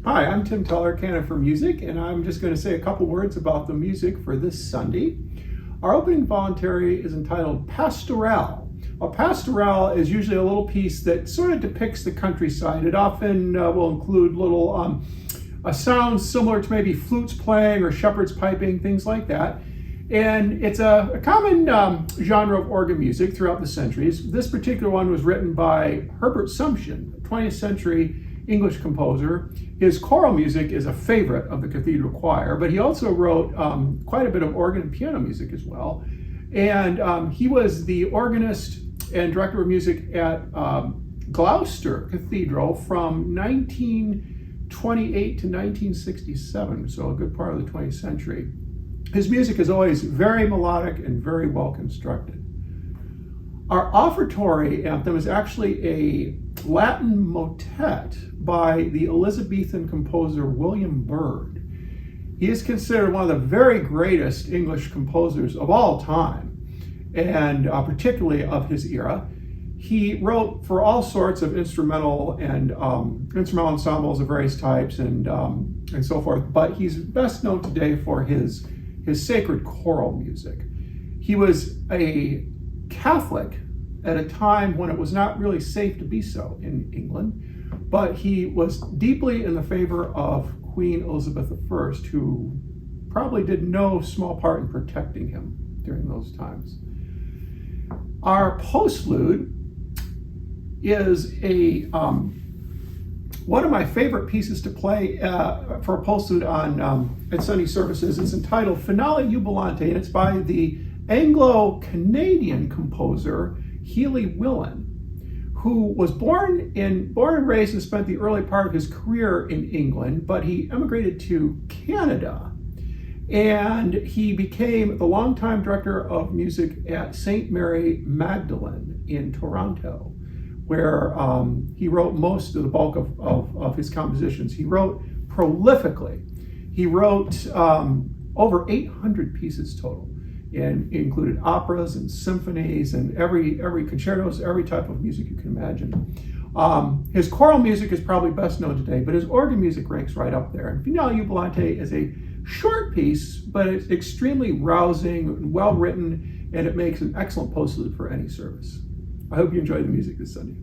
Hi, I'm Tim Tuller, canon for music, and I'm just going to say a couple words about the music for this Sunday. Our opening voluntary is entitled Pastoral. A pastoral is usually a little piece that sort of depicts the countryside. It often will include little sounds similar to maybe flutes playing or shepherds piping, things like that. And it's a common genre of organ music throughout the centuries. This particular one was written by Herbert Sumsion, a 20th century English composer. His choral music is a favorite of the cathedral choir, but he also wrote quite a bit of organ and piano music as well. And he was the organist and director of music at Gloucester Cathedral from 1928 to 1967, so a good part of the 20th century. His music is always very melodic and very well constructed. Our offertory anthem is actually a Latin motet by the Elizabethan composer William Byrd. He is considered one of the very greatest English composers of all time, and particularly of his era. He wrote for all sorts of instrumental and instrumental ensembles of various types and so forth, but he's best known today for his sacred choral music. He was a Catholic at a time when it was not really safe to be so in England, but he was deeply in the favor of Queen Elizabeth I, who probably did no small part in protecting him during those times. Our postlude is one of my favorite pieces to play for a postlude at Sunday services. It's entitled Finale Jubilante, and it's by the Anglo-Canadian composer Healy Willan, who was born and raised and spent the early part of his career in England, but he emigrated to Canada, and he became the longtime director of music at St. Mary Magdalene in Toronto, where he wrote most of the bulk of his compositions. He wrote prolifically. He wrote over 800 pieces total, and included operas and symphonies and every concertos, every type of music you can imagine. His choral music is probably best known today, but his organ music ranks right up there. And Finale Jubilante is a short piece, but it's extremely rousing and well written, and it makes an excellent postlude for any service. I hope you enjoy the music this Sunday.